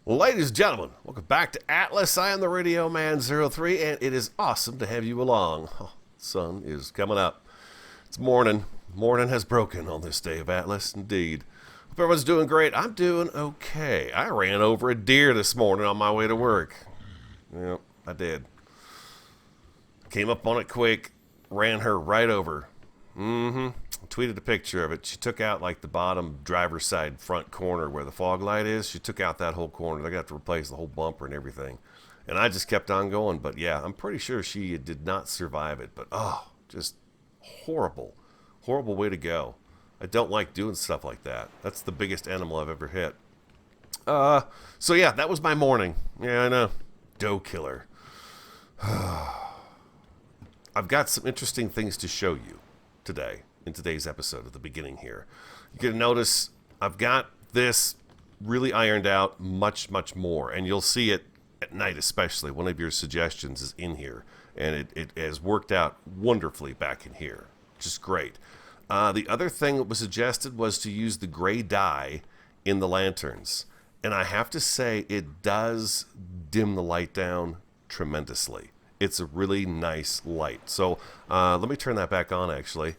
Ladies and gentlemen, welcome back to Atlas. I am the Radio Man 03, and it is awesome to have you along. Oh, sun is coming up. It's morning. Morning has broken on this day of Atlas, indeed. Hope everyone's doing great. I'm doing okay. I ran over a deer this morning on my way to work. Yep, I did. Came up on it quick, ran her right over. Tweeted a picture of it. She took out like the bottom driver's side front corner where the fog light is. She took out that whole corner. They got to replace the whole bumper and everything. And I just kept on going. But yeah, I'm pretty sure she did not survive it. But just horrible. Horrible way to go. I don't like doing stuff like that. That's the biggest animal I've ever hit. So yeah, that was my morning. Yeah, I know. Doe killer. I've got some interesting things to show you today in today's episode at the beginning here. You're going to notice I've got this really ironed out much more, and you'll see it at night especially. One of your suggestions is in here, and it has worked out wonderfully back in here, which is great. The other thing that was suggested was to use the gray dye in the lanterns, and I have to say it does dim the light down tremendously. It's a really nice light. So let me turn that back on, actually.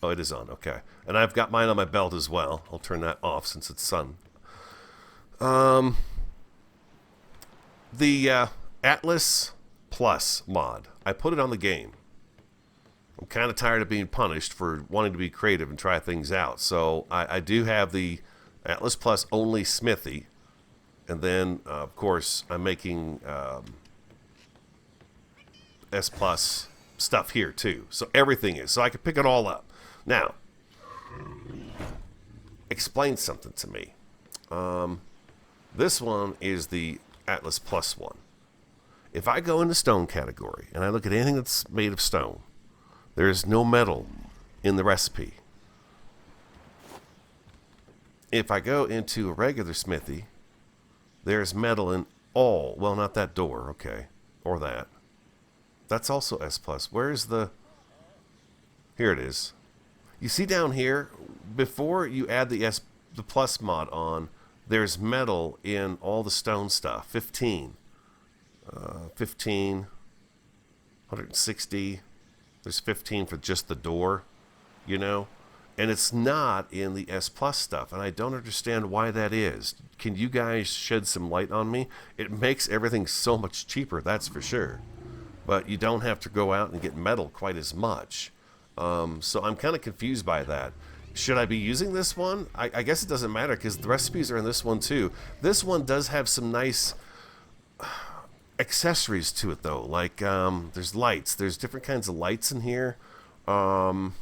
Oh, it is on. Okay. And I've got mine on my belt as well. I'll turn that off since it's sun. The Atlas Plus mod. I put it on the game. I'm kind of tired of being punished for wanting to be creative and try things out. So I do have the Atlas Plus only smithy. And then, of course, I'm making S Plus stuff here, too. So everything is. So I can pick it all up. Now, explain something to me. This one is the Atlas Plus one. If I go into stone category and I look at anything that's made of stone, there is no metal in the recipe. If I go into a regular smithy, there's metal in all. Well, not that door, okay, or that. That's also S Plus. Where's the? Here it is. You see down here, before you add the Plus mod on, there's metal in all the stone stuff. 15. 160. There's 15 for just the door, you know? And it's not in the S Plus stuff, and I don't understand why that is. Can you guys shed some light on me? It makes everything so much cheaper, that's for sure. But you don't have to go out and get metal quite as much. So I'm kind of confused by that. Should I be using this one? I guess it doesn't matter because the recipes are in this one too. This one does have some nice accessories to it though. Like there's lights. There's different kinds of lights in here. Well,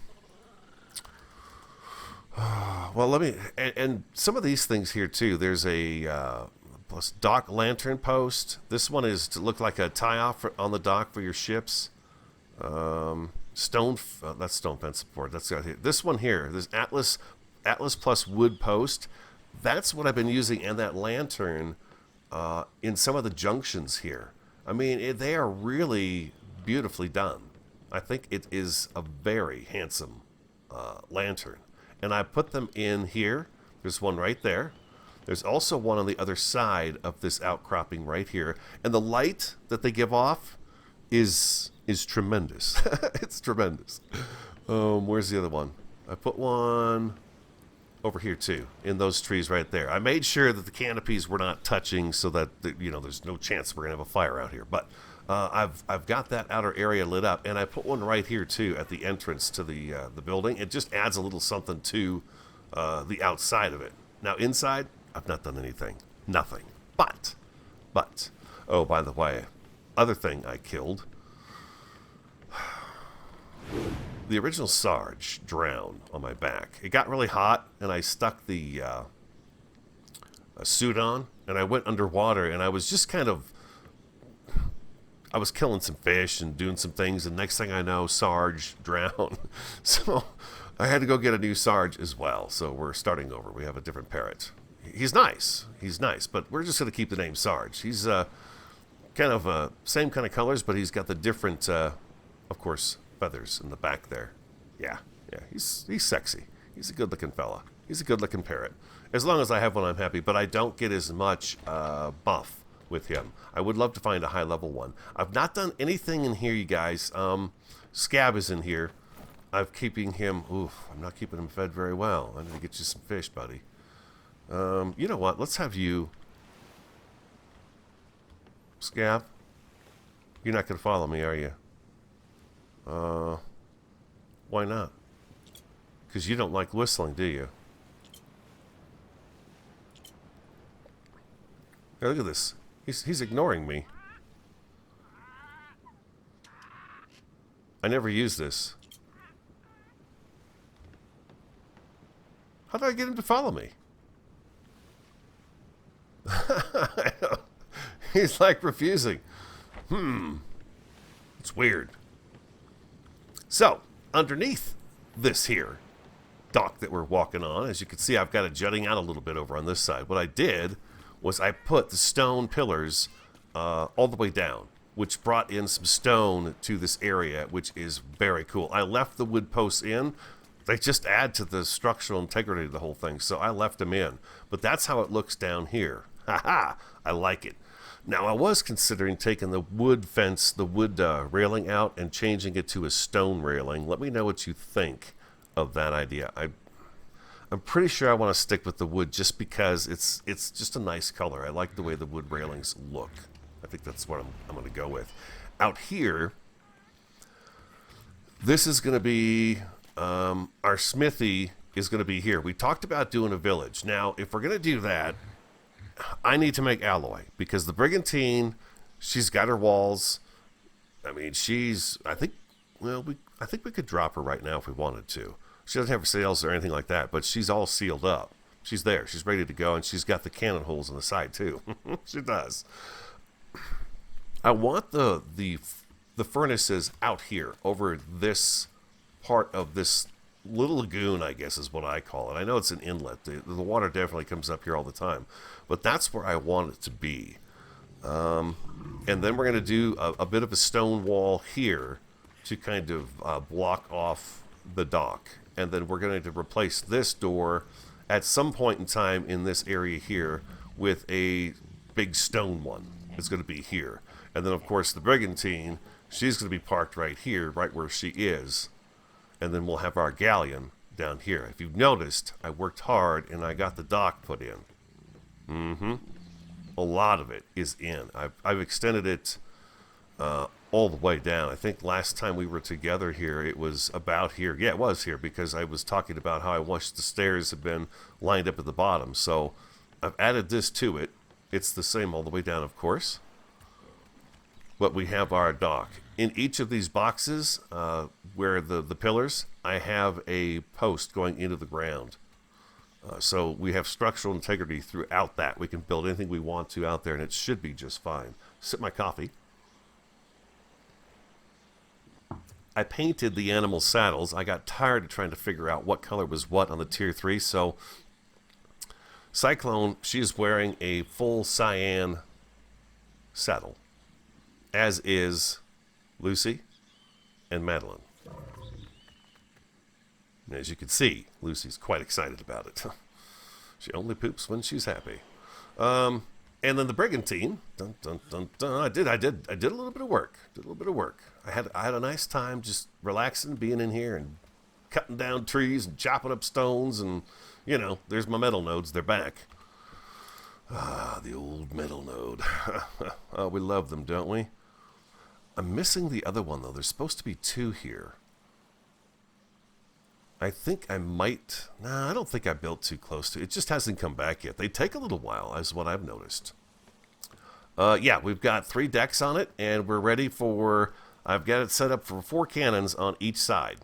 let me... And some of these things here too. There's a plus dock lantern post. This one is to look like a tie-off on the dock for your ships. That's stone fence support. That's got here. This one here, this Atlas Plus wood post. That's what I've been using, and that lantern in some of the junctions here. I mean, they are really beautifully done. I think it is a very handsome lantern, and I put them in here. There's one right there. There's also one on the other side of this outcropping right here, and the light that they give off is tremendous. It's tremendous. Where's the other one? I put one over here too, in those trees right there. I made sure that the canopies were not touching, so that there's no chance we're gonna have a fire out here. But I've got that outer area lit up, and I put one right here too at the entrance to the building. It just adds a little something to the outside of it. Now inside, I've not done anything. Nothing. But oh, by the way, other thing I killed. The original Sarge drowned on my back. It got really hot, and I stuck the suit on, and I went underwater, and I was just I was killing some fish and doing some things, and next thing I know, Sarge drowned. So I had to go get a new Sarge as well, so we're starting over. We have a different parrot. He's nice, but we're just going to keep the name Sarge. He's kind of same kind of colors, but he's got the different, of course, feathers in the back there. Yeah, he's sexy. He's a good-looking fella. He's a good-looking parrot. As long as I have one, I'm happy. But I don't get as much buff with him. I would love to find a high-level one. I've not done anything in here, you guys. Scab is in here. I'm keeping him... Oof, I'm not keeping him fed very well. I need to get you some fish, buddy. You know what? Let's have you... Scab? You're not going to follow me, are you? Why not? Because you don't like whistling, do you? Hey, look at this. He's ignoring me. I never use this. How do I get him to follow me? He's like refusing. It's weird. So, underneath this here dock that we're walking on, as you can see, I've got it jutting out a little bit over on this side. What I did was I put the stone pillars all the way down, which brought in some stone to this area, which is very cool. I left the wood posts in. They just add to the structural integrity of the whole thing, so I left them in. But that's how it looks down here. Ha-ha! I like it. Now, I was considering taking the wood fence, the wood railing out and changing it to a stone railing. Let me know what you think of that idea. I'm pretty sure I want to stick with the wood just because it's just a nice color. I like the way the wood railings look. I think that's what I'm going to go with. Out here, this is going to be... our smithy is going to be here. We talked about doing a village. Now, if we're going to do that, I need to make alloy because the brigantine, she's got her walls. I mean, I think we could drop her right now if we wanted to. She doesn't have sails or anything like that, but she's all sealed up. She's there. She's ready to go, and she's got the cannon holes on the side too. She does. I want the furnaces out here over this part of this little lagoon, I guess is what I call it. I know it's an inlet. The water definitely comes up here all the time, but that's where I want it to be. And then we're going to do a bit of a stone wall here to kind of block off the dock. And then we're going to replace this door at some point in time in this area here with a big stone one. It's going to be here. And then, of course, the brigantine, she's going to be parked right here, right where she is. And then we'll have our galleon down here. If you've noticed, I worked hard and I got the dock put in. A lot of it is in. I've extended it all the way down. I think last time we were together here, it was about here. Yeah, it was here because I was talking about how I wish the stairs had been lined up at the bottom. So I've added this to it. It's the same all the way down, of course. But we have our dock. In each of these boxes, where the pillars, I have a post going into the ground. So we have structural integrity throughout that. We can build anything we want to out there, and it should be just fine. Sip my coffee. I painted the animal saddles. I got tired of trying to figure out what color was what on the tier 3, so Cyclone, she is wearing a full cyan saddle, as is Lucy and Madeline. And as you can see, Lucy's quite excited about it. She only poops when she's happy. And then the brigantine. Dun, dun, dun, dun. I did a little bit of work. I had a nice time just relaxing, being in here and cutting down trees and chopping up stones, and you know, there's my metal nodes. They're back. Ah, the old metal node. Oh, we love them, don't we? I'm missing the other one, though. There's supposed to be 2 here. I think I might... Nah, I don't think I built too close to it. It just hasn't come back yet. They take a little while, is what I've noticed. Yeah, we've got 3 decks on it, and we're ready for... I've got it set up for 4 cannons on each side.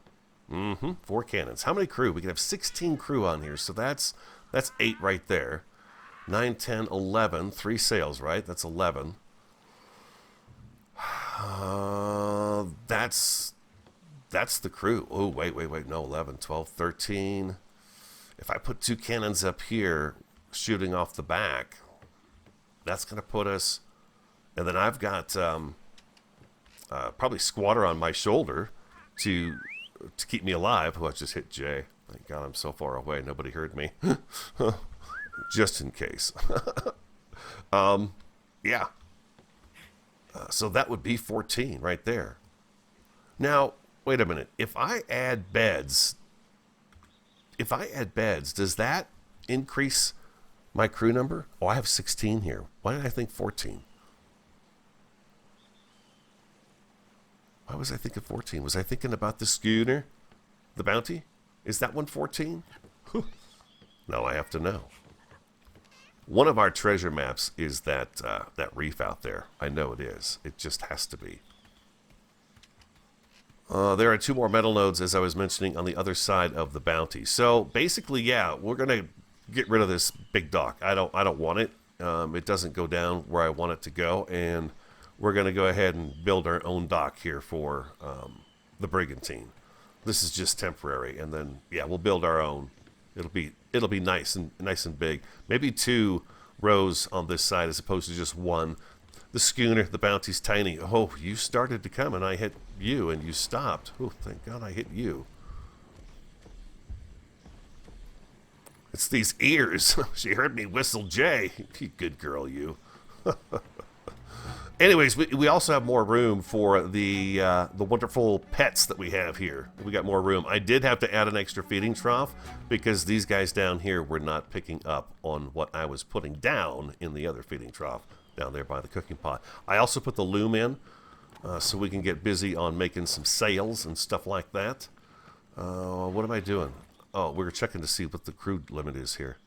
4 cannons. How many crew? We can have 16 crew on here, so that's 8 right there. 9, 10, 11. 3 sails, right? That's 11. That's the crew. Oh, wait. No, 11, 12, 13. If I put 2 cannons up here shooting off the back, that's going to put us... And then I've got probably Squatter on my shoulder to keep me alive. Oh, I just hit J. Thank God I'm so far away. Nobody heard me. just in case. Yeah. So that would be 14 right there. Now, wait a minute. If I add beds, does that increase my crew number? Oh, I have 16 here. Why did I think 14? Why was I thinking 14? Was I thinking about the schooner? The Bounty? Is that one 14? Now I have to know. One of our treasure maps is that that reef out there. I know it is. It just has to be. There are 2 more metal nodes, as I was mentioning, on the other side of the Bounty. So basically, yeah, we're gonna get rid of this big dock. I don't want it. It doesn't go down where I want it to go, and we're gonna go ahead and build our own dock here for the Brigantine. This is just temporary, and then yeah, we'll build our own. It'll be nice and big. Maybe 2 rows on this side as opposed to just one. The schooner, the Bounty's tiny. Oh, you started to come and I hit you and you stopped. Oh, thank God I hit you. It's these ears. She heard me whistle Jay. You good girl, you. Anyways, we also have more room for the wonderful pets that we have here. We got more room. I did have to add an extra feeding trough because these guys down here were not picking up on what I was putting down in the other feeding trough down there by the cooking pot. I also put the loom in so we can get busy on making some sails and stuff like that. What am I doing? Oh, we were checking to see what the crew limit is here.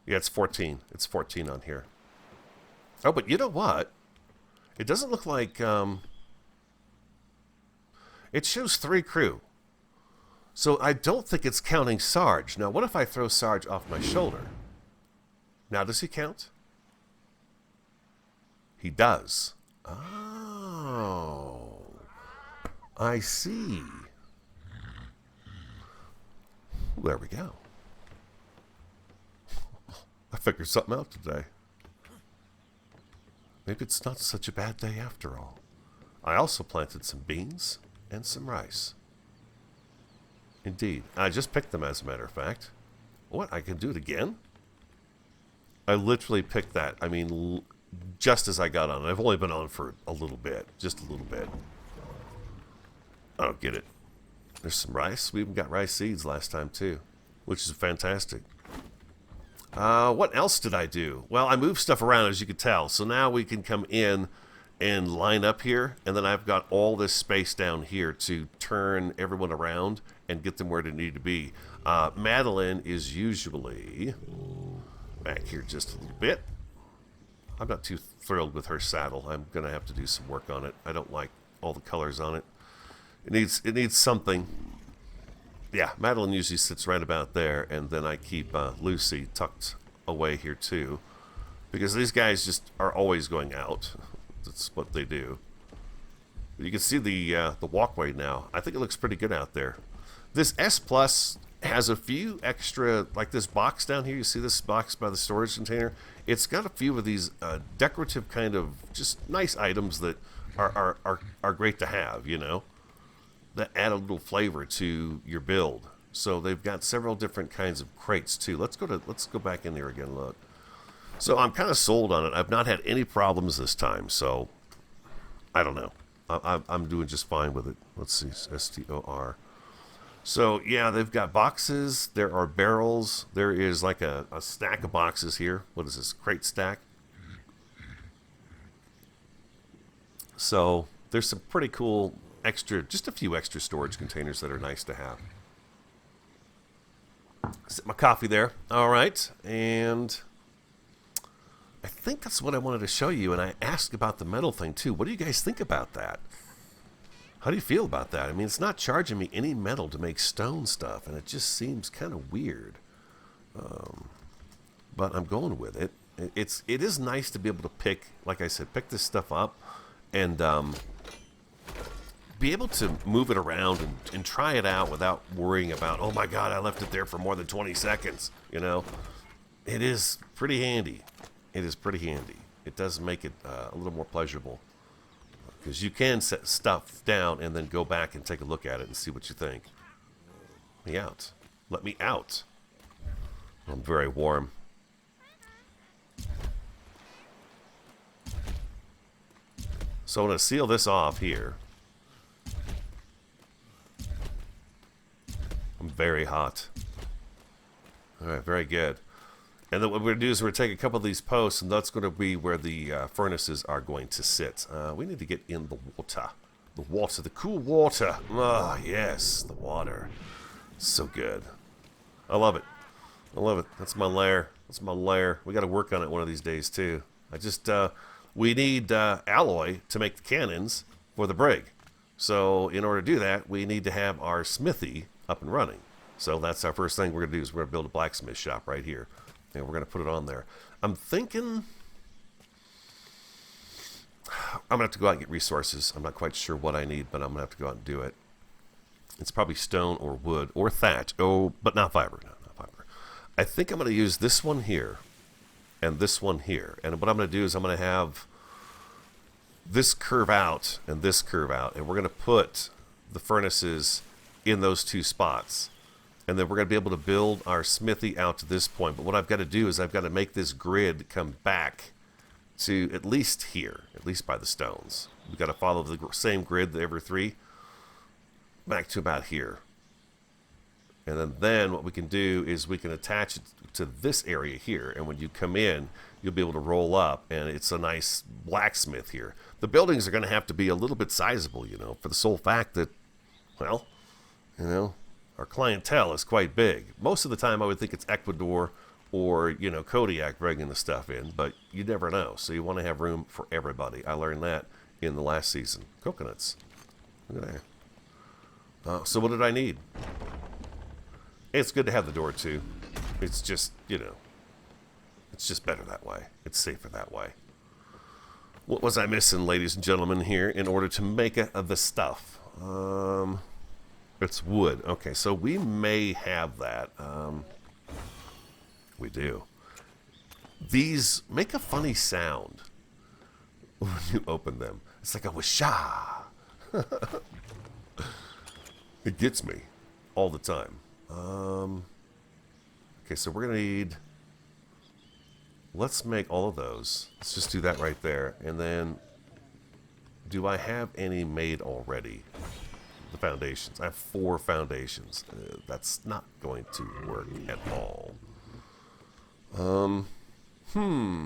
Yeah, it's 14. It's 14 on here. Oh, but you know what? It doesn't look like... it shows 3 crew. So I don't think it's counting Sarge. Now, what if I throw Sarge off my shoulder? Now, does he count? He does. Oh. I see. There we go. I figured something out today. Maybe it's not such a bad day after all. I also planted some beans and some rice. Indeed. I just picked them, as a matter of fact. What? I can do it again? I literally picked that. I mean, just as I got on. I've only been on for a little bit. Just a little bit. I don't get it. There's some rice. We even got rice seeds last time, too. Which is fantastic. What else did I do? Well, I moved stuff around, as you could tell. So now we can come in and line up here. And then I've got all this space down here to turn everyone around and get them where they need to be. Madeline is usually back here just a little bit. I'm not too thrilled with her saddle. I'm going to have to do some work on it. I don't like all the colors on it. It needs something. Yeah, Madeline usually sits right about there, and then I keep Lucy tucked away here too, because these guys just are always going out. That's what they do. You can see the walkway now. I think it looks pretty good out there. This S Plus has a few extra, like this box down here. You see this box by the storage container? It's got a few of these decorative kind of just nice items that are great to have, you know, that add a little flavor to your build. So they've got several different kinds of crates too. Let's go back in there again. Look. So I'm kind of sold on it. I've not had any problems this time. So I don't know. I'm doing just fine with it. Let's see, STOR. So yeah, they've got boxes. There are barrels. There is like a stack of boxes here. What is this? Crate stack. So there's some pretty cool extra, just a few extra storage containers that are nice to have. Sip my coffee there. All right, and I think that's what I wanted to show you. And I asked about the metal thing too. What do you guys think about that? How do you feel about that? I mean, it's not charging me any metal to make stone stuff, and it just seems kind of weird. But I'm going with it. It is nice to be able to pick, like I said, pick this stuff up and be able to move it around and try it out without worrying about, oh my God, I left it there for more than 20 seconds. You know, it is pretty handy. It is pretty handy. It does make it a little more pleasurable, because you can set stuff down and then go back and take a look at it and see what you think. Let me out. Let me out. I'm very warm. So I'm going to seal this off here. I'm very hot. All right, very good. And then what we're going to do is we're going to take a couple of these posts, and that's going to be where the furnaces are going to sit. We need to get in the water. The water, the cool water. Ah, yes, the water. So good. I love it. I love it. That's my lair. That's my lair. We got to work on it one of these days, too. We need alloy to make the cannons for the brig. So in order to do that, we need to have our smithy up and running. So that's our first thing we're going to do is we're going to build a blacksmith shop right here. And we're going to put it on there. I'm thinking I'm going to have to go out and get resources. I'm not quite sure what I need, but I'm going to have to go out and do it. It's probably stone or wood or thatch. Oh, but not fiber. No, not fiber. I think I'm going to use this one here and this one here. And what I'm going to do is I'm going to have this curve out and this curve out. And we're going to put the furnaces in those two spots. And then we're going to be able to build our smithy out to this point. But what I've got to do is I've got to make this grid come back to at least here, at least by the stones. We've got to follow the same grid every three, back to about here. And then what we can do is we can attach it to this area here. And when you come in, you'll be able to roll up, and it's a nice blacksmith here. The buildings are going to have to be a little bit sizable, you know, for the sole fact that, well, you know, our clientele is quite big. Most of the time I would think it's Ecuador or, you know, Kodiak bringing the stuff in, but you never know. So you want to have room for everybody. I learned that in the last season. Coconuts. Look at that. So what did I need? It's good to have the door too. It's just, you know, it's just better that way. It's safer that way. What was I missing, ladies and gentlemen, here in order to make the stuff? It's wood. Okay, so we may have that. We do. These make a funny sound when you open them. It's like a whisha. It gets me all the time. Okay, so we're going to need... Let's make all of those. Let's just do that right there. And then, do I have any made already? The foundations. I have 4 foundations. That's not going to work at all. Then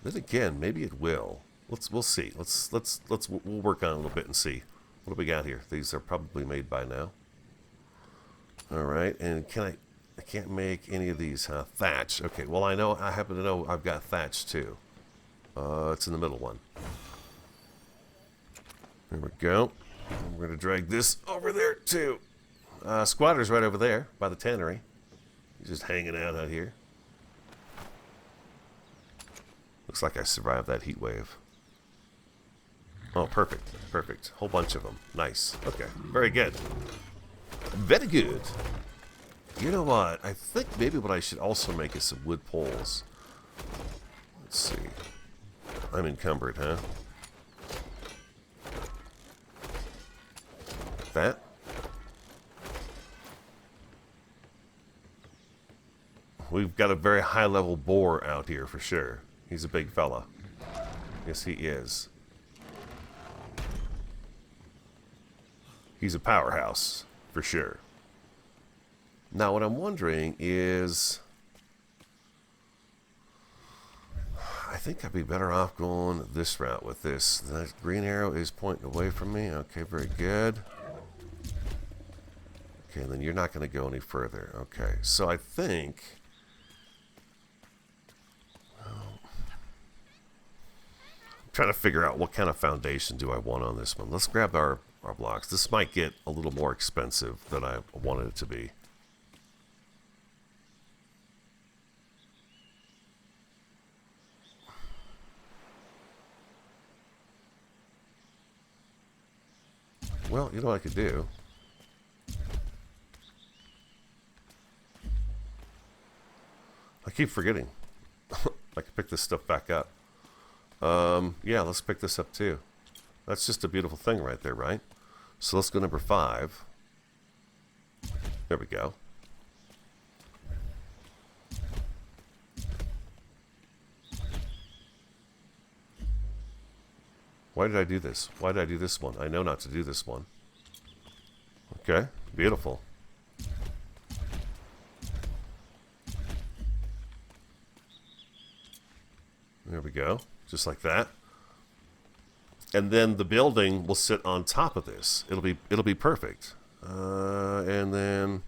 again, maybe it will. We'll see. We'll work on it a little bit and see. What do we got here? These are probably made by now. All right, and I can't make any of these, huh? Thatch. Okay, well I happen to know I've got thatch too. It's in the middle one. There we go. And we're gonna drag this over there too. Squatter's right over there by the tannery. He's just hanging out here. Looks like I survived that heat wave. Oh, perfect. Perfect. Whole bunch of them. Nice. Okay. Very good. Very good. You know what? I think maybe what I should also make is some wood poles. Let's see. I'm encumbered, huh? That. We've got a very high-level boar out here for sure. He's a big fella. Yes, he is. He's a powerhouse, for sure. Now, what I'm wondering is... I think I'd be better off going this route with this. The green arrow is pointing away from me. Okay, very good. Okay, then you're not going to go any further. Okay, so I think... trying to figure out what kind of foundation do I want on this one. Let's grab our blocks. This might get a little more expensive than I wanted it to be. Well, you know what I could do? I keep forgetting. I can pick this stuff back up. Yeah, let's pick this up too. That's just a beautiful thing right there, right? So let's go number 5. There we go. Why did I do this? Why did I do this one? I know not to do this one. Okay, beautiful. There we go, just like that. And then the building will sit on top of this. It'll be perfect. And then,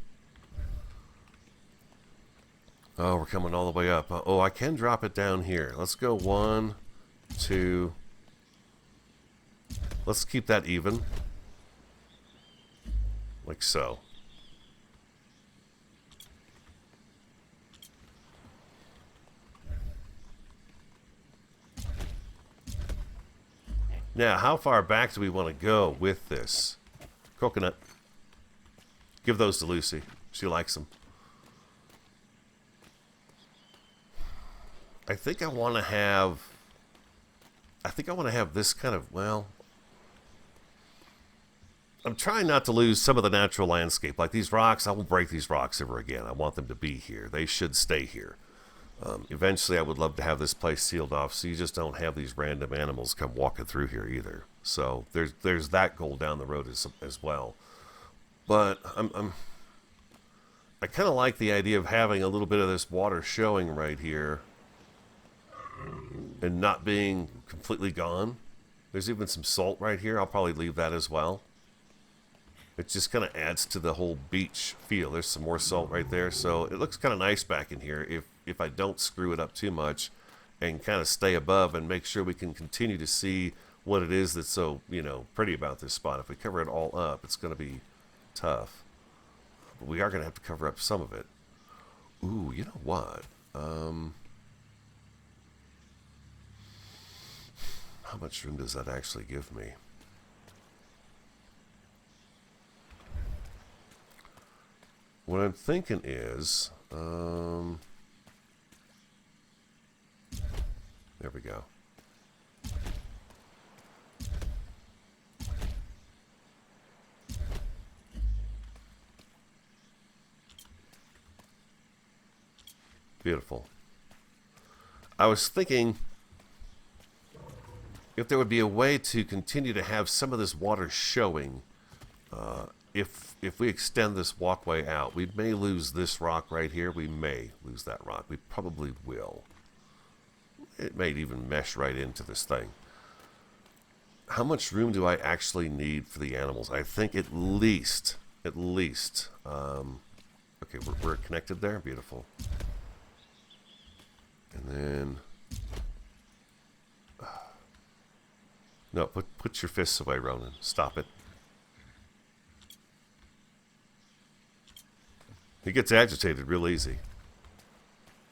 oh, we're coming all the way up. Oh, I can drop it down here. Let's go 1, 2. Let's keep that even, like so. Now, how far back do we want to go with this? Coconut. Give those to Lucy. She likes them. I think I want to have this kind of, well, I'm trying not to lose some of the natural landscape. Like these rocks, I won't break these rocks ever again. I want them to be here. They should stay here. Eventually, I would love to have this place sealed off so you just don't have these random animals come walking through here either. So there's that goal down the road as well. But I kind of like the idea of having a little bit of this water showing right here and not being completely gone. There's even some salt right here. I'll probably leave that as well. It just kind of adds to the whole beach feel. There's some more salt right there, so it looks kind of nice back in here if I don't screw it up too much and kind of stay above and make sure we can continue to see what it is that's so, pretty about this spot. If we cover it all up, it's going to be tough. But we are going to have to cover up some of it. Ooh, you know what? How much room does that actually give me? What I'm thinking is, there we go. Beautiful. I was thinking if there would be a way to continue to have some of this water showing, if we extend this walkway out, we may lose this rock right here. We may lose that rock. We probably will. It may even mesh right into this thing. How much room do I actually need for the animals? I think at least, okay, we're connected there. Beautiful. And then, no, put your fists away, Ronan. Stop it. He gets agitated real easy.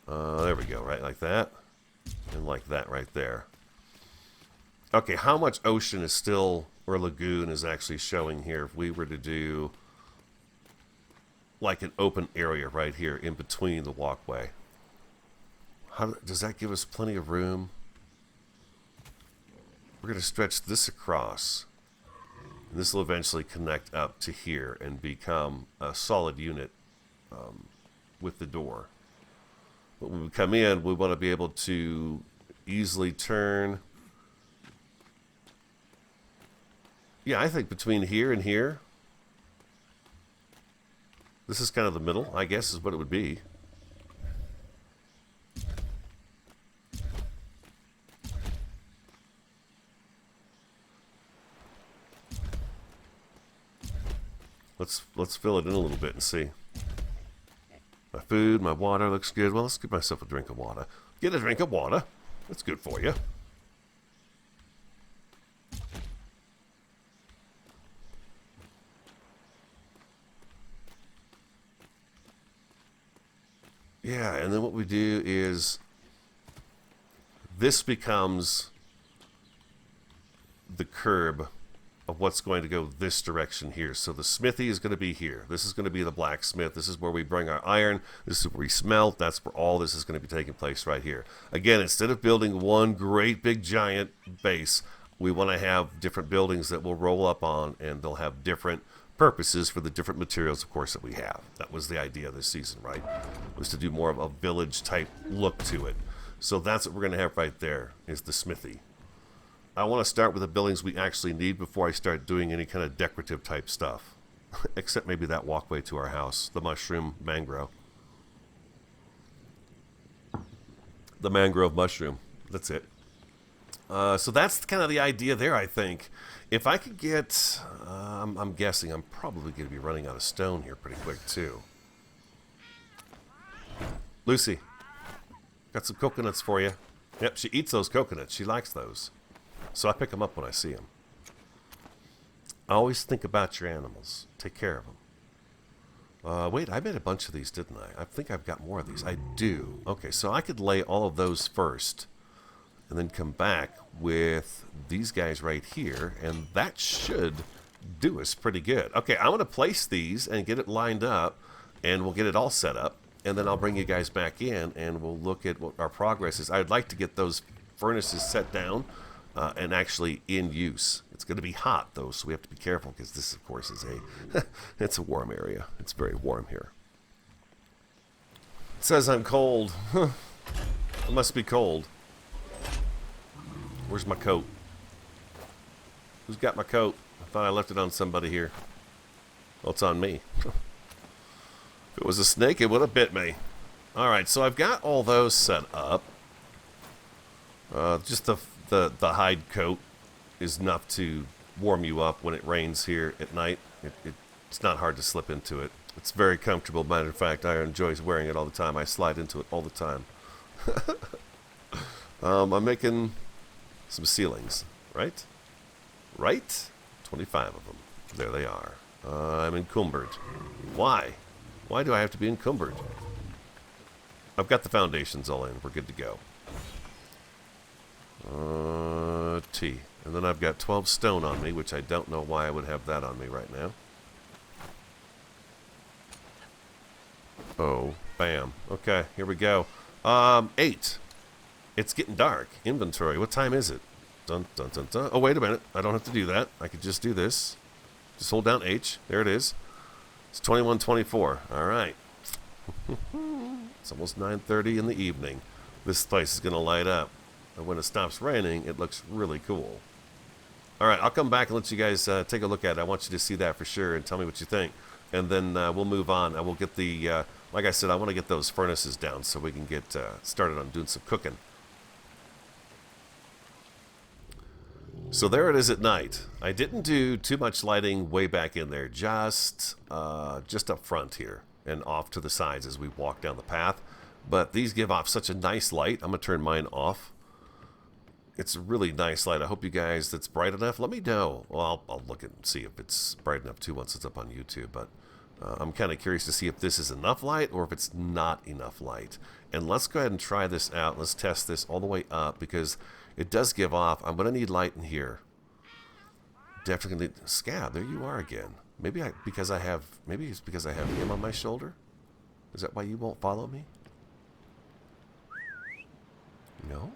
There we go, right like that. And like that right there. Okay, how much ocean is still, or lagoon is actually showing here if we were to do like an open area right here in between the walkway? Does that give us plenty of room? We're going to stretch this across. And this will eventually connect up to here and become a solid unit with the door. But when we come in, we want to be able to easily turn. Yeah, I think between here and here, this is kind of the middle, I guess, is what it would be. Let's fill it in a little bit and see. My food, my water looks good. Well, let's give myself a drink of water. Get a drink of water. That's good for you. Yeah, and then what we do is this becomes the curb of what's going to go this direction here. So the smithy is going to be here. This is going to be the blacksmith. This is where we bring our iron. This is where we smelt. That's where all this is going to be taking place right here. Again, instead of building one great big giant base, we want to have different buildings that we'll roll up on, and they'll have different purposes for the different materials, of course, that we have. That was the idea this season, right? Was to do more of a village type look to it. So that's what we're going to have right there, is the smithy. I want to start with the buildings we actually need before I start doing any kind of decorative type stuff. Except maybe that walkway to our house, the mushroom mangrove. The mangrove mushroom. That's it. So that's kind of the idea there, I think. If I could get... I'm guessing I'm probably going to be running out of stone here pretty quick, too. Lucy, got some coconuts for you. Yep, she eats those coconuts. She likes those. So I pick them up when I see them. Always think about your animals. Take care of them. Wait, I made a bunch of these, didn't I? I think I've got more of these. I do. Okay, so I could lay all of those first and then come back with these guys right here, and that should do us pretty good. Okay, I'm going to place these and get it lined up, and we'll get it all set up, and then I'll bring you guys back in, and we'll look at what our progress is. I'd like to get those furnaces set down and actually in use. It's going to be hot, though, so we have to be careful, because this, of course, is it's a warm area. It's very warm here. It says I'm cold. It must be cold. Where's my coat? Who's got my coat? I thought I left it on somebody here. Well, it's on me. If it was a snake, it would have bit me. Alright, so I've got all those set up. Just the hide coat is enough to warm you up when it rains here at night. It's not hard to slip into it. It's very comfortable. Matter of fact, I enjoy wearing it all the time. I slide into it all the time. I'm making some ceilings, right? Right? 25 of them. There they are. I'm encumbered. Why? Why do I have to be encumbered? I've got the foundations all in. We're good to go. T. And then I've got 12 stone on me, which I don't know why I would have that on me right now. Oh, bam. Okay, here we go. 8. It's getting dark. Inventory. What time is it? Dun, dun, dun, dun. Oh, wait a minute. I don't have to do that. I could just do this. Just hold down H. There it is. It's 21:24. All right. It's almost 9:30 in the evening. This place is going to light up. And when it stops raining, it looks really cool. All right, I'll come back and let you guys take a look at it. I want you to see that for sure and tell me what you think. And then we'll move on. I will get the, like I said, I want to get those furnaces down so we can get started on doing some cooking. So there it is at night. I didn't do too much lighting way back in there, just up front here and off to the sides as we walk down the path. But these give off such a nice light. I'm going to turn mine off. It's a really nice light. I hope you guys, that's bright enough. Let me know. Well, I'll look and see if it's bright enough too once it's up on YouTube. But I'm kind of curious to see if this is enough light or if it's not enough light. And let's go ahead and try this out. Let's test this all the way up because it does give off. I'm going to need light in here. Definitely need... Scab, there you are again. Maybe it's because I have him on my shoulder. Is that why you won't follow me? No?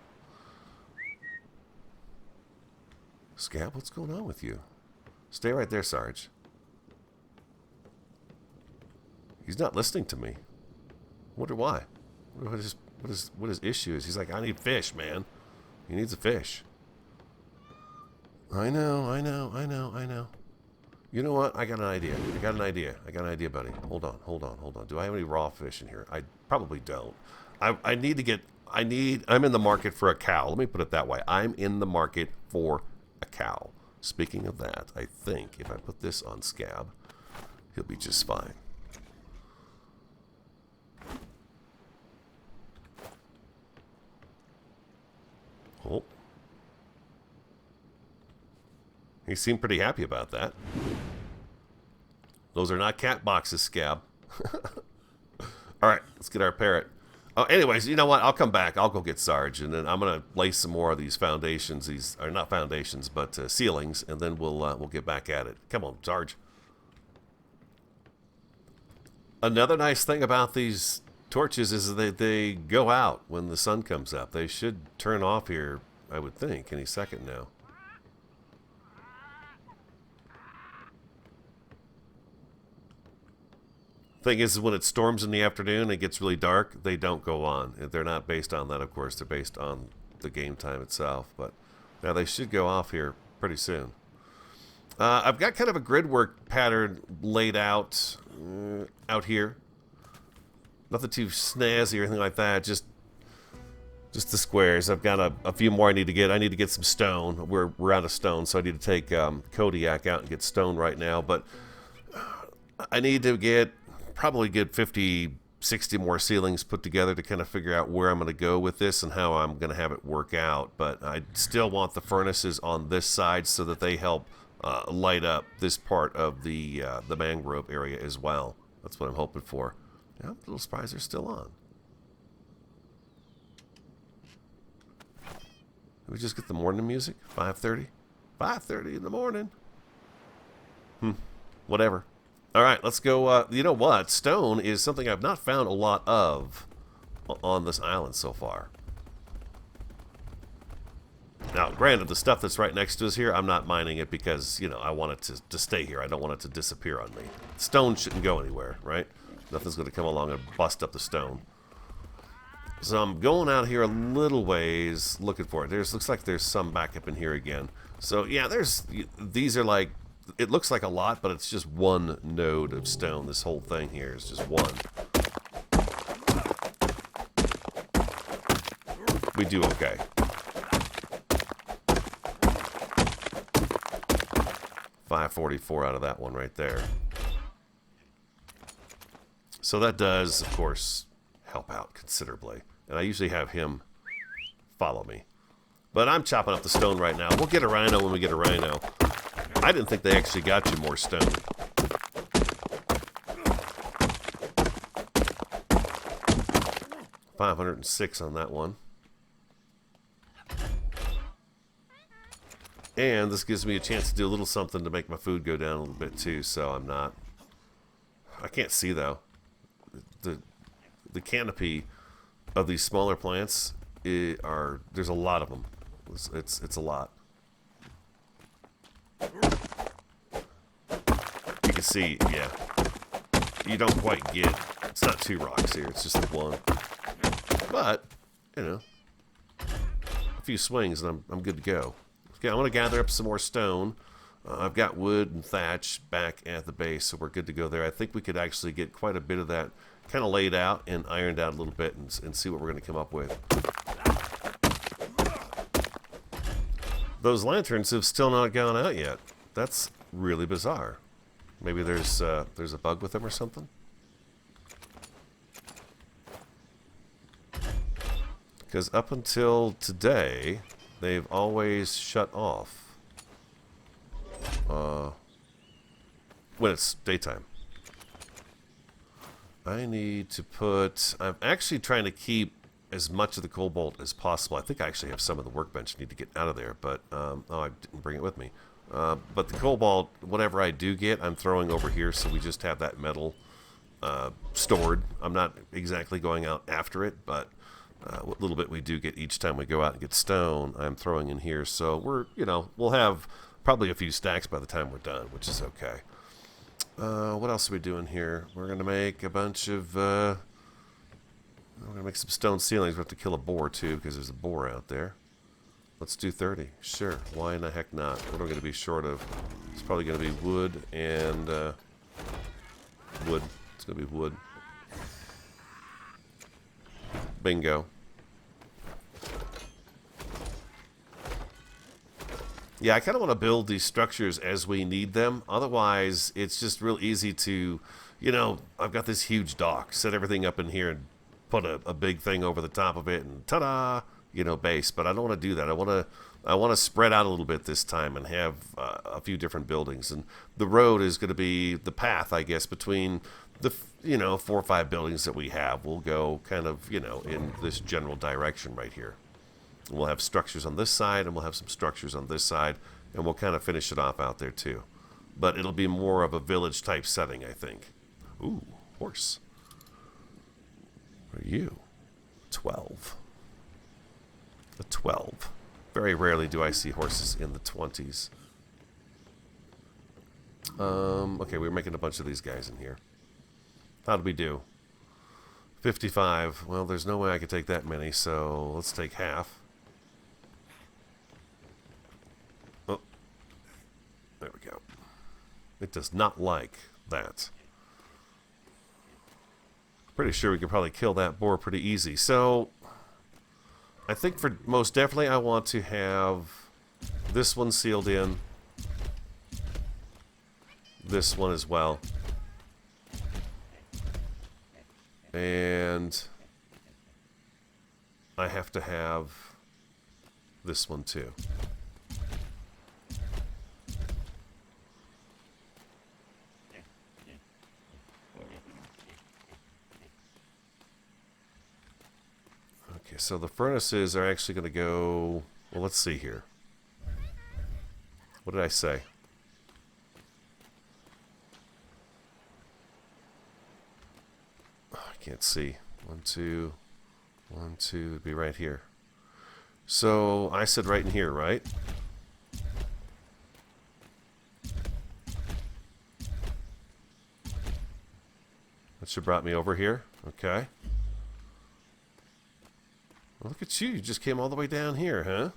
Scab, what's going on with you? Stay right there, Sarge. He's not listening to me. Wonder why. What his issue is. He's like, I need fish, man. He needs a fish. I know. You know what? I got an idea. I got an idea, buddy. Hold on. Do I have any raw fish in here? I probably don't. I'm in the market for a cow. Let me put it that way. I'm in the market for a cow. Speaking of that, I think if I put this on Scab, he'll be just fine. Oh. He seemed pretty happy about that. Those are not cat boxes, Scab. Alright, let's get our parrot. Oh, anyways, you know what? I'll come back. I'll go get Sarge, and then I'm going to lay some more of these foundations. These are not foundations, but ceilings, and then we'll get back at it. Come on, Sarge. Another nice thing about these torches is that they go out when the sun comes up. They should turn off here, I would think, any second now. Thing is, when it storms in the afternoon, it gets really dark, they don't go on. They're not based on that, of course. They're based on the game time itself, but Now they should go off here pretty soon. I've got kind of a grid work pattern laid out out here. Nothing too snazzy or anything like that. Just the squares. I've got a few more I need to get. I need to get some stone. We're out of stone, so I need to take Kodiak out and get stone right now. But I need to probably get 50, 60 more ceilings put together to kind of figure out where I'm going to go with this and how I'm going to have it work out. But I still want the furnaces on this side so that they help light up this part of the mangrove area as well. That's what I'm hoping for. Yeah, the little spies are still on. Did we just get the morning music? 5:30? 5:30 in the morning. Whatever. All right, let's go. You know what? Stone is something I've not found a lot of on this island so far. Now, granted, the stuff that's right next to us here, I'm not mining it because, you know, I want it to stay here. I don't want it to disappear on me. Stone shouldn't go anywhere, right? Nothing's going to come along and bust up the stone. So I'm going out here a little ways looking for it. Looks like there's some back up in here again. So, yeah, these are like, it looks like a lot, but it's just one node of stone. This whole thing here is just one. We do okay. $544 out of that one right there. So that does, of course, help out considerably. And I usually have him follow me. But I'm chopping up the stone right now. We'll get a rhino when we get a rhino. I didn't think they actually got you more stone. $506 on that one. And this gives me a chance to do a little something to make my food go down a little bit too, so I can't see though. The canopy of these smaller plants there's a lot of them. It's a lot. You can see, yeah. You don't quite get, it's not 2 rocks here, it's just the one. But, you know, a few swings and I'm good to go. Okay, I want to gather up some more stone. I've got wood and thatch back at the base, so we're good to go there. I think we could actually get quite a bit of that kind of laid out and ironed out a little bit and see what we're going to come up with. Those lanterns have still not gone out yet. That's really bizarre. Maybe there's a bug with them or something? Because up until today, they've always shut off when it's daytime. I need to I'm actually trying to keep as much of the cobalt as possible. I think I actually have some of the workbench I need to get out of there, but oh, I didn't bring it with me. But the cobalt, whatever I do get, I'm throwing over here, so we just have that metal stored. I'm not exactly going out after it, but what little bit we do get each time we go out and get stone, I'm throwing in here. So we'll have probably a few stacks by the time we're done, which is okay. What else are we doing here? We're going to make a bunch of, we're going to make some stone ceilings. We have to kill a boar too, because there's a boar out there. Let's do 30. Sure. Why in the heck not? What are we going to be short of? It's probably going to be wood and, wood. It's going to be wood. Bingo. Yeah, I kind of want to build these structures as we need them. Otherwise, it's just real easy to, I've got this huge dock. Set everything up in here and put a big thing over the top of it and ta-da, base. But I don't want to do that. I want to spread out a little bit this time and have a few different buildings. And the road is going to be the path, I guess, between the 4 or 5 buildings that we have. We'll go kind of, in this general direction right here. We'll have structures on this side, and we'll have some structures on this side, and we'll kind of finish it off out there too. But it'll be more of a village-type setting, I think. Ooh, horse. What are you? 12. A 12. Very rarely do I see horses in the 20s. Okay, we're making a bunch of these guys in here. How did we do? 55. Well, there's no way I could take that many, so let's take half. It does not like that. Pretty sure we could probably kill that boar pretty easy. So I think for most definitely I want to have this one sealed in. This one as well. And I have to have this one too. Okay, so the furnaces are actually going to go... Well, let's see here. What did I say? Oh, I can't see. 1, 2... 1, 2 would be right here. So I said right in here, right? That should have brought me over here. Okay. Well, look at you. You just came all the way down here, huh? Isn't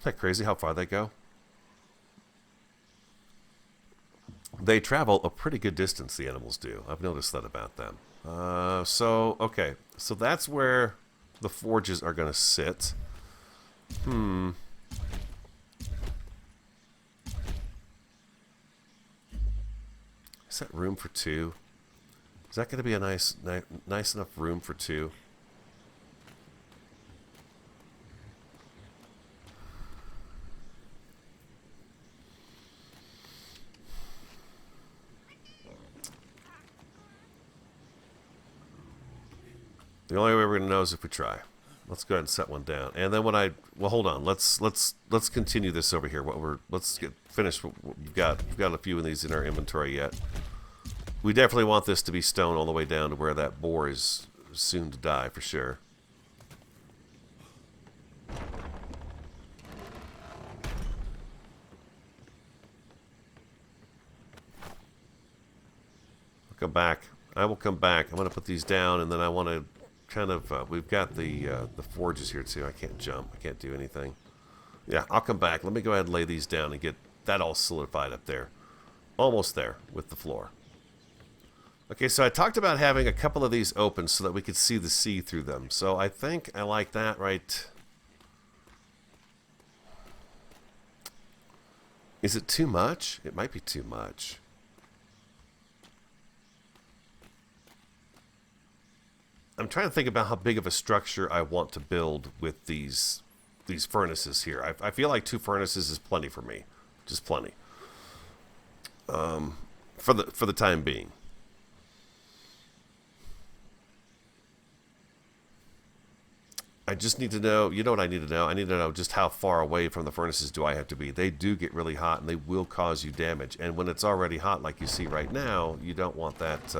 that crazy how far they go? They travel a pretty good distance, the animals do. I've noticed that about them. Okay. So that's where the forges are going to sit. Is that room for 2? Is that going to be a nice enough room for 2? The only way we're going to know is if we try. Let's go ahead and set one down. And then when well, hold on. Let's continue this over here. Let's get finished. We've got a few of these in our inventory yet. We definitely want this to be stone all the way down to where that boar is soon to die for sure. I'll come back. I will come back. I'm going to put these down, and then I want to kind of... we've got the forges here too. I can't jump. I can't do anything. Yeah, I'll come back. Let me go ahead and lay these down and get that all solidified up there. Almost there with the floor. Okay, so I talked about having a couple of these open so that we could see the sea through them. So I think I like that right. Is it too much? It might be too much. I'm trying to think about how big of a structure I want to build with these furnaces here. I feel like 2 furnaces is plenty for me. Just plenty. For the time being. I just need to know, you know what I need to know? I need to know just how far away from the furnaces do I have to be. They do get really hot and they will cause you damage. And when it's already hot like you see right now, you don't want that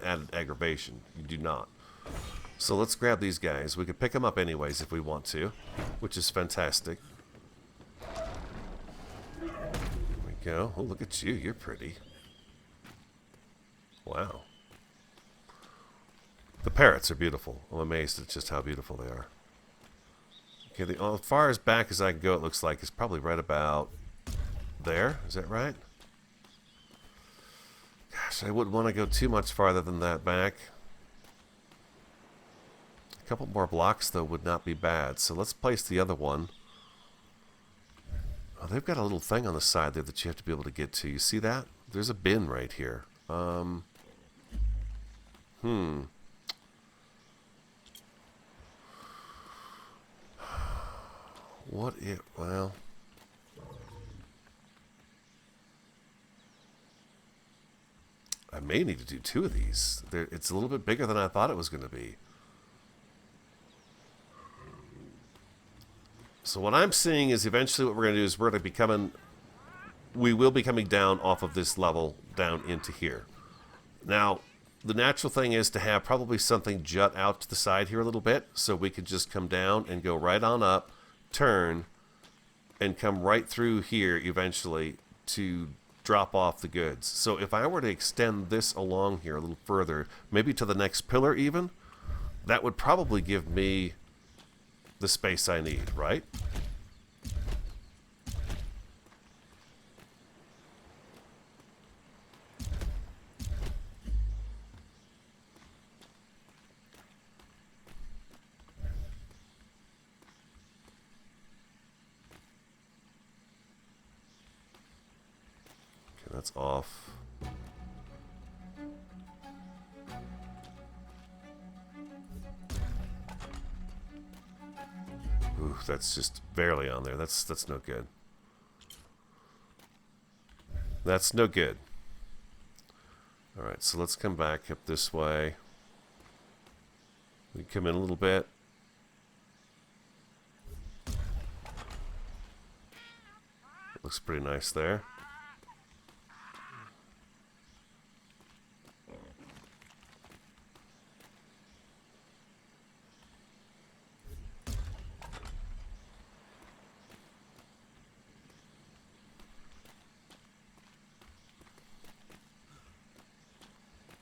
added aggravation. You do not. So let's grab these guys. We could pick them up anyways if we want to, which is fantastic. There we go. Oh, look at you. You're pretty. Wow. The parrots are beautiful. I'm amazed at just how beautiful they are. Okay, as far as back as I can go, it looks like it's probably right about there. Is that right? Gosh, I wouldn't want to go too much farther than that back. A couple more blocks, though, would not be bad. So let's place the other one. Oh, they've got a little thing on the side there that you have to be able to get to. You see that? There's a bin right here. Well... I may need to do 2 of these. It's a little bit bigger than I thought it was going to be. So what I'm seeing is eventually what we're going to do is we will be coming down off of this level down into here. Now, the natural thing is to have probably something jut out to the side here a little bit so we could just come down and go right on up, turn, and come right through here eventually to drop off the goods. So if I were to extend this along here a little further, maybe to the next pillar even, that would probably give me the space I need, right? That's off. Ooh, that's just barely on there. That's no good. That's no good. Alright, so let's come back up this way. We come in a little bit. Looks pretty nice there.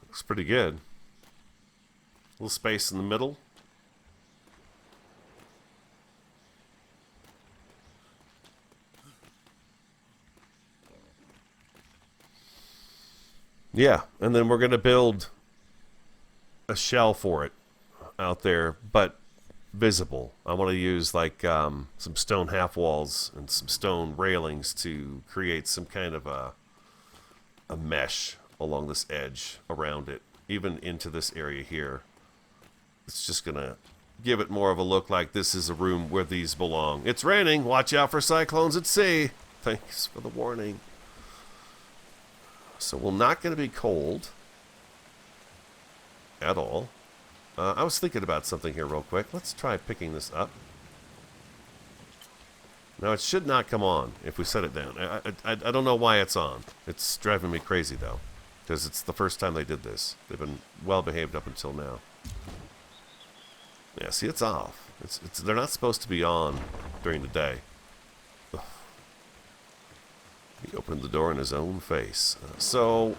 Looks pretty good. A little space in the middle. Yeah, and then we're going to build a shell for it out there, but visible. I want to use like some stone half walls and some stone railings to create some kind of a mesh along this edge around it, even into this area here. It's just going to give it more of a look like this is a room where these belong. It's raining. Watch out for cyclones at sea. Thanks for the warning. So we're not going to be cold at all. I was thinking about something here real quick. Let's try picking this up. Now it should not come on if we set it down. I don't know why it's on. It's driving me crazy though, because it's the first time they did this. They've been well behaved up until now. Yeah, see, it's off. They're not supposed to be on during the day. Ugh. He opened the door in his own face. So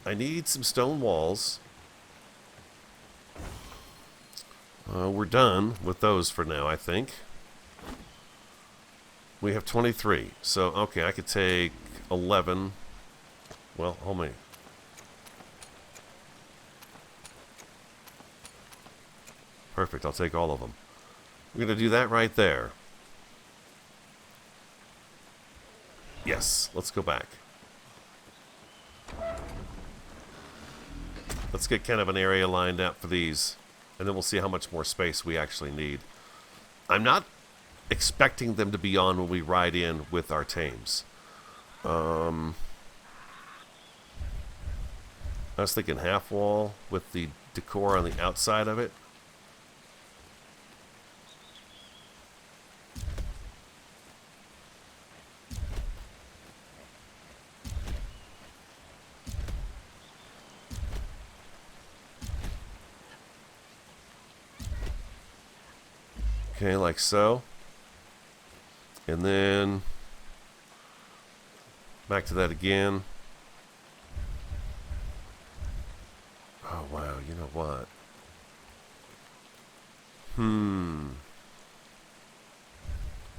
I need some stone walls. We're done with those for now, I think. We have 23. So, okay, I could take 11. Well, how many? Perfect, I'll take all of them. We're going to do that right there. Yes, let's go back. Let's get kind of an area lined out for these, and then we'll see how much more space we actually need. I'm not expecting them to be on when we ride in with our tames. I was thinking half wall with the decor on the outside of it. Okay, like so. And then back to that again. Oh, wow, you know what?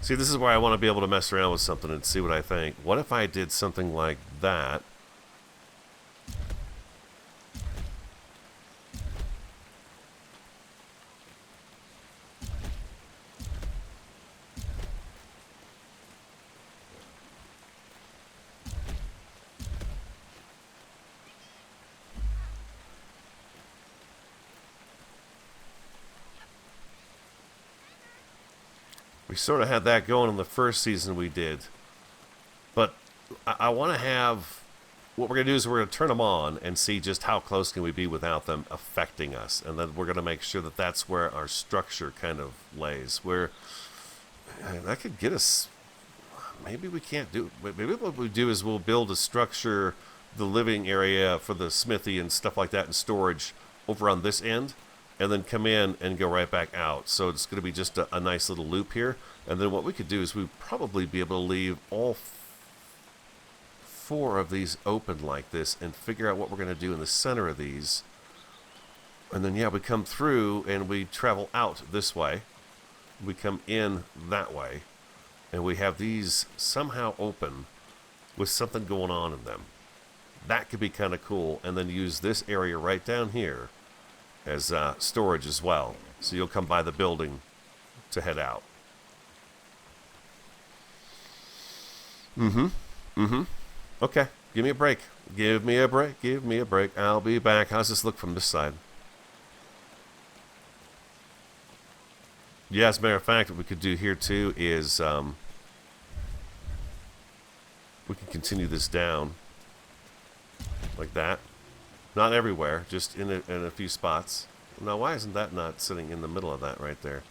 See, this is where I want to be able to mess around with something and see what I think. What if I did something like that? We sort of had that going in the first season we did. But I want to have... What we're going to do is we're going to turn them on and see just how close can we be without them affecting us. And then we're going to make sure that that's where our structure kind of lays. Where that could get us... Maybe we can't do... Maybe what we do is we'll build a structure, the living area for the smithy and stuff like that and storage over on this end. And then come in and go right back out. So it's going to be just a nice little loop here. And then what we could do is we'd probably be able to leave all 4 of these open like this and figure out what we're going to do in the center of these. And then, yeah, we come through and we travel out this way. We come in that way. And we have these somehow open with something going on in them. That could be kind of cool. And then use this area right down here as storage as well. So you'll come by the building to head out. Mm-hmm. Mm-hmm. Okay. Give me a break. Give me a break. Give me a break. I'll be back. How's this look from this side? Yeah, as a matter of fact, what we could do here too is we can continue this down like that. Not everywhere, just in a few spots. Now, why isn't that not sitting in the middle of that right there?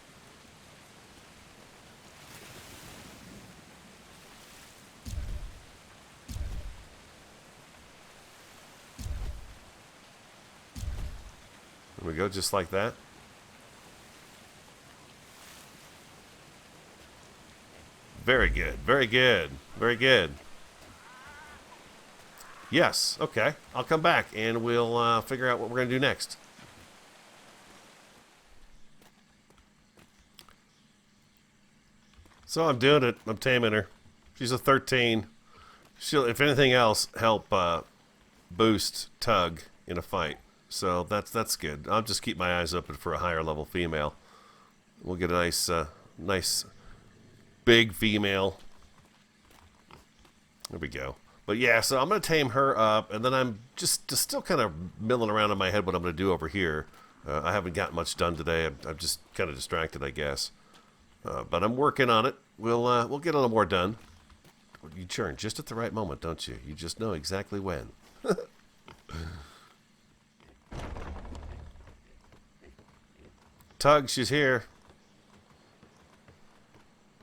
There we go, just like that. Very good, very good, very good. Yes, okay. I'll come back and we'll figure out what we're going to do next. So I'm doing it. I'm taming her. She's a 13. She'll, if anything else, help boost Tug in a fight. So that's good. I'll just keep my eyes open for a higher level female. We'll get a nice big female. There we go. But yeah, so I'm going to tame her up, and then I'm just still kind of milling around in my head what I'm going to do over here. I haven't got much done today. I'm just kind of distracted, I guess. But I'm working on it. We'll get a little more done. You churn just at the right moment, don't you? You just know exactly when. Tug, she's here.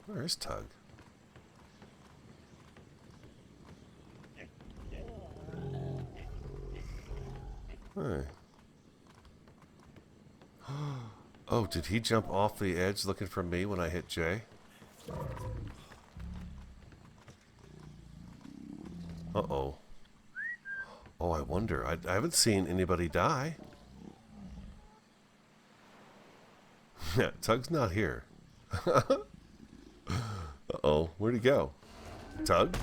Where is Tug? Hey. Oh, did he jump off the edge looking for me when I hit J? Uh-oh. Oh, I wonder. I haven't seen anybody die. Yeah, Tug's not here. Uh-oh. Where'd he go? Tug?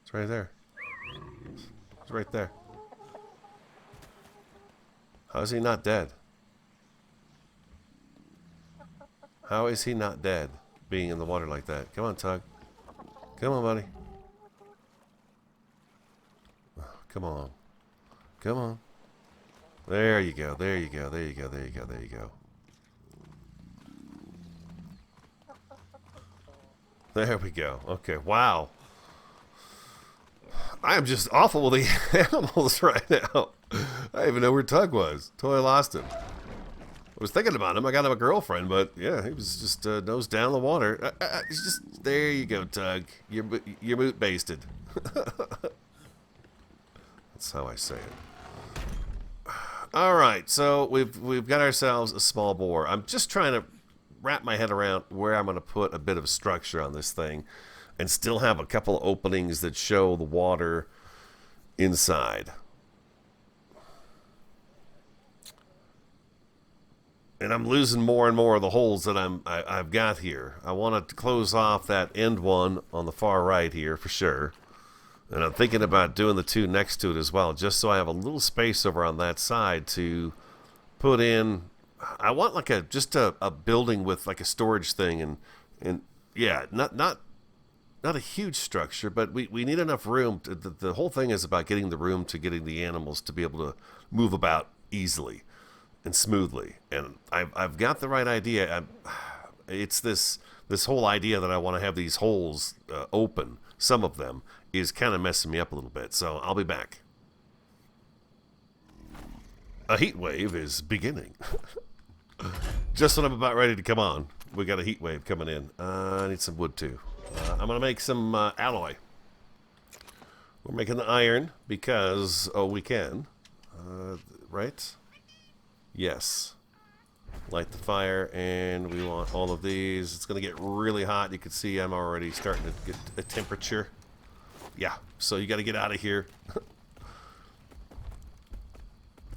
It's right there. It's right there. How is he not dead? How is he not dead being in the water like that? Come on, Tug. Come on, buddy. Come on. Come on. There you go. There you go. There you go. There you go. There you go. There we go. Okay. Wow. I am just awful with the animals right now. I didn't even know where Tug was. Totally lost him. I was thinking about him. I got him a girlfriend, but yeah, he was just nose down in the water. He's just there. You go, Tug. You're moot basted. That's how I say it. All right, so we've got ourselves a small bore. I'm just trying to wrap my head around where I'm going to put a bit of structure on this thing, and still have a couple of openings that show the water inside. And I'm losing more and more of the holes that I've got here. I want to close off that end one on the far right here for sure. And I'm thinking about doing the two next to it as well, just so I have a little space over on that side to put in. I want like just a building with like a storage thing, and yeah, not a huge structure, but we need enough room. The whole thing is about getting the room to getting the animals to be able to move about easily and smoothly. And I've got the right idea. It's this whole idea that I want to have these holes open. Some of them is kind of messing me up a little bit. So I'll be back. A heat wave is beginning. Just when I'm about ready to come on, we got a heat wave coming in. I need some wood too. I'm going to make some alloy. We're making the iron because, we can. Right? Yes. Light the fire, and we want all of these. It's going to get really hot. You can see I'm already starting to get a temperature. Yeah, so you got to get out of here.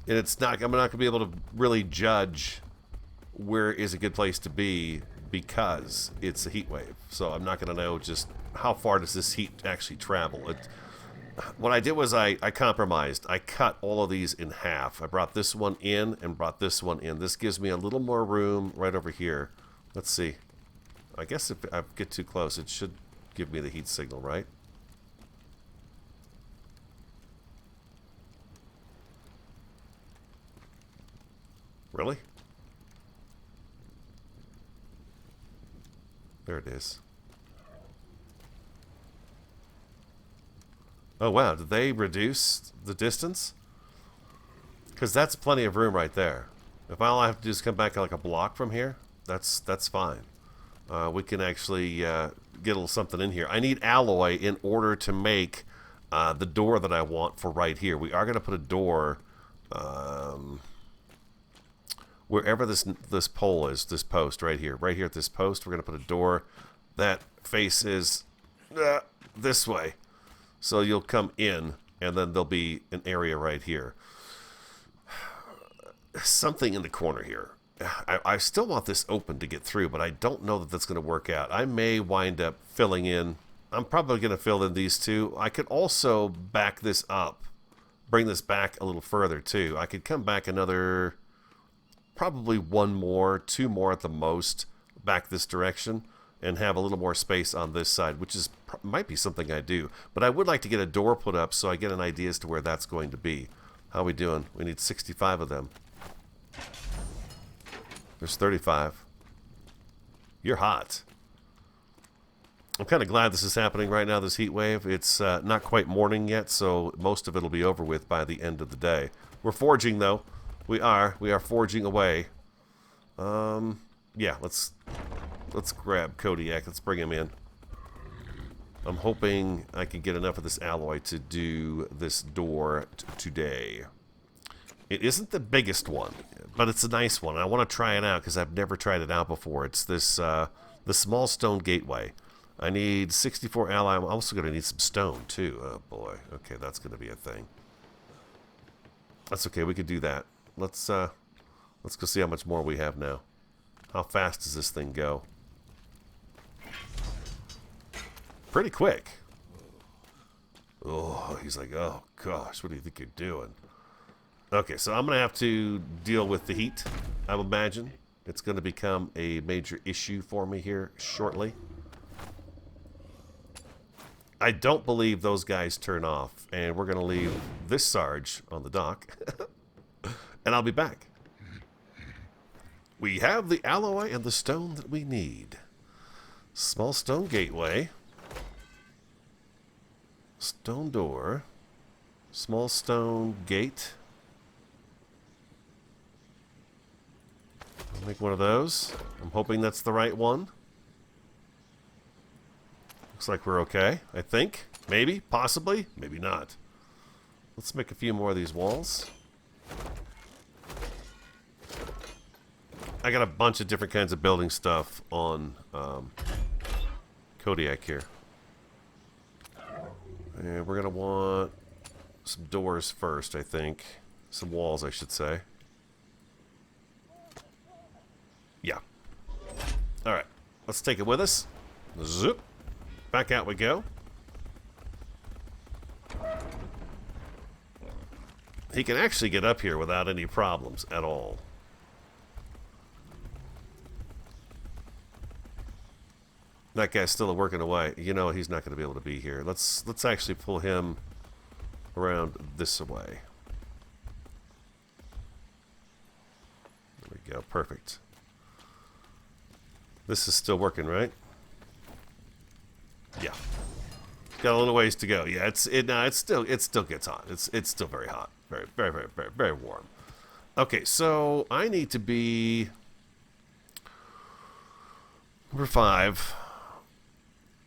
And it's not, I'm not going to be able to really judge where is a good place to be because it's a heat wave. So I'm not going to know just how far does this heat actually travel. What I did was I compromised. I cut all of these in half. I brought this one in and brought this one in. This gives me a little more room right over here. Let's see. I guess if I get too close, it should give me the heat signal, right? Really? There it is. Oh wow, did they reduce the distance? Because that's plenty of room right there. If all I have to do is come back like a block from here, that's fine. We can actually get a little something in here. I need alloy in order to make the door that I want for right here. We are going to put a door wherever this pole is, this post right here. Right here at this post, we're going to put a door that faces this way. So you'll come in, and then there'll be an area right here. Something in the corner here. I still want this open to get through, but I don't know that that's going to work out. I may wind up filling in. I'm probably going to fill in these two. I could also back this up, bring this back a little further too. I could come back another, probably one more, two more at the most, back this direction, and have a little more space on this side, which is might be something I do. But I would like to get a door put up so I get an idea as to where that's going to be. How are we doing? We need 65 of them. There's 35. You're hot. I'm kind of glad this is happening right now, this heat wave. It's not quite morning yet, so most of it will be over with by the end of the day. We're forging, though. We are forging away. Yeah, let's grab Kodiak. Let's bring him in. I'm hoping I can get enough of this alloy to do this door today. It isn't the biggest one, but it's a nice one. I want to try it out because I've never tried it out before. It's this the small stone gateway. I need 64 alloy. I'm also going to need some stone too. Oh boy. Okay, that's going to be a thing. That's okay. We could do that. Let's go see how much more we have now. How fast does this thing go? Pretty quick. Oh, he's like, oh gosh, what do you think you're doing? Okay, so I'm going to have to deal with the heat, I imagine. It's going to become a major issue for me here shortly. I don't believe those guys turn off, and we're going to leave this Sarge on the dock, and I'll be back. We have the alloy and the stone that we need. Small stone gateway. Stone door. Small stone gate. I'll make one of those. I'm hoping that's the right one. Looks like we're okay, I think. Maybe, possibly, maybe not. Let's make a few more of these walls. I got a bunch of different kinds of building stuff on Kodiak here. And we're going to want some doors first, I think. Some walls, I should say. Yeah. Alright. Let's take it with us. Zoop. Back out we go. He can actually get up here without any problems at all. That guy's still working away. You know he's not going to be able to be here. Let's actually pull him around this way. There we go. Perfect. This is still working, right? Yeah. Got a little ways to go. Yeah, it still gets hot. It's still very hot. Very, very, very, very, very warm. Okay, so I need to be number 5.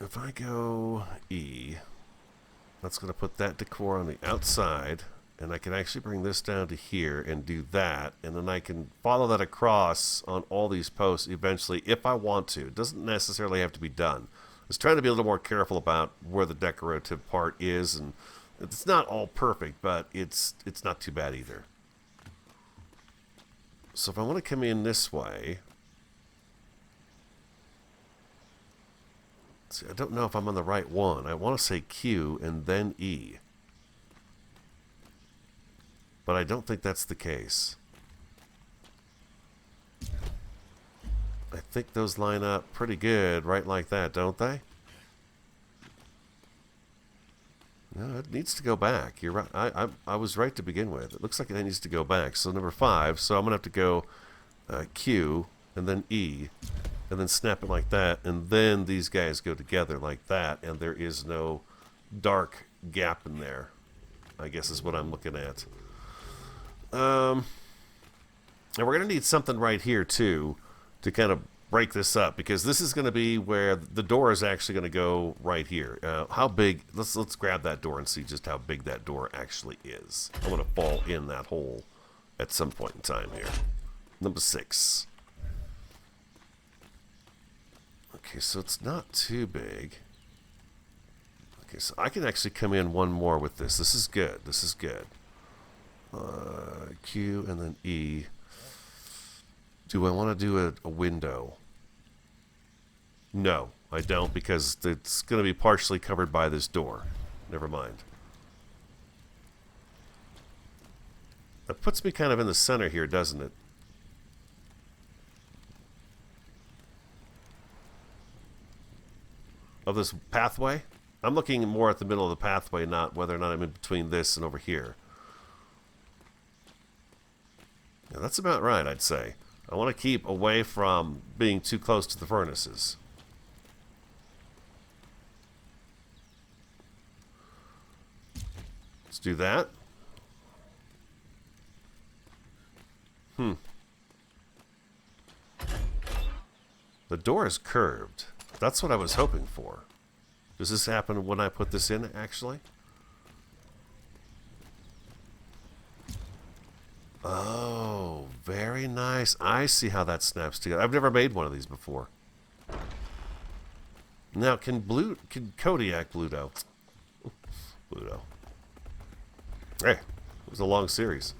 If I go E, that's going to put that decor on the outside, and I can actually bring this down to here and do that, and then I can follow that across on all these posts eventually if I want to. It doesn't necessarily have to be done. I was trying to be a little more careful about where the decorative part is, and it's not all perfect, but it's not too bad either. So if I want to come in this way, see, I don't know if I'm on the right one. I want to say Q and then E. But I don't think that's the case. I think those line up pretty good right like that, don't they? No, it needs to go back. You're right. I was right to begin with. It looks like it needs to go back. So number 5. So I'm going to have to go Q and then E and then snap it like that. And then these guys go together like that. And there is no dark gap in there, I guess is what I'm looking at. And we're going to need something right here, too, to kind of break this up, because this is going to be where the door is actually going to go right here. How big? Let's grab that door and see just how big that door actually is. I want to fall in that hole at some point in time here. Number 6. Okay, so it's not too big. Okay, so I can actually come in one more with this. This is good. This is good. Q and then E. Do I want to do a window? No, I don't, because it's going to be partially covered by this door. Never mind. That puts me kind of in the center here, doesn't it? Of this pathway? I'm looking more at the middle of the pathway, not whether or not I'm in between this and over here. Yeah, that's about right, I'd say. I want to keep away from being too close to the furnaces. Let's do that. The door is curved. That's what I was hoping for. Does this happen when I put this in, actually? Oh, very nice. I see how that snaps together. I've never made one of these before. Now, can Kodiak Bluto? Bluto. Hey, it was a long series.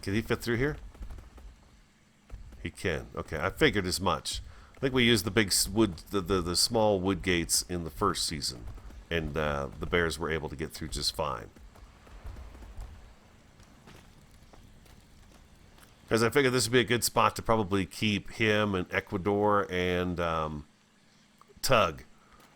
Can he fit through here? He can. Okay, I figured as much. I think we used the big wood, the small wood gates in the first season, and the bears were able to get through just fine. Because I figured this would be a good spot to probably keep him and Ecuador and Tug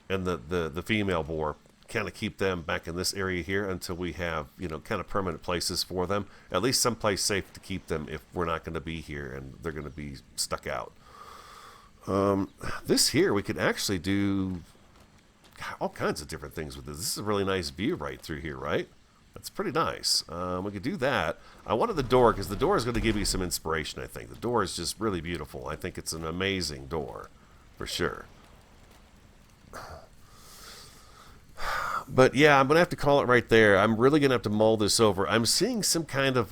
and the female boar, kind of keep them back in this area here until we have, you know, kind of permanent places for them. At least someplace safe to keep them if we're not going to be here and they're going to be stuck out. This here, we could actually do all kinds of different things with this. This is a really nice view right through here, right? That's pretty nice. We could do that. I wanted the door because the door is going to give you some inspiration, I think. The door is just really beautiful. I think it's an amazing door, for sure. But yeah, I'm going to have to call it right there. I'm really going to have to mull this over. I'm seeing some kind of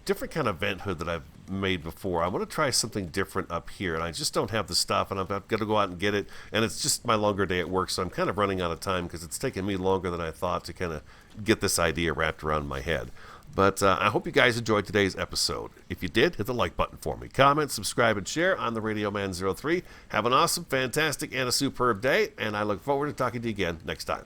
different kind of vent hood that I've made before. I want to try something different up here, and I just don't have the stuff, and I've got to go out and get it, and it's just my longer day at work, so I'm kind of running out of time because it's taken me longer than I thought to kind of get this idea wrapped around my head. But I hope you guys enjoyed today's episode. If you did, hit the like button for me. Comment, subscribe, and share on the Radio Man 03. Have an awesome, fantastic, and a superb day, and I look forward to talking to you again next time.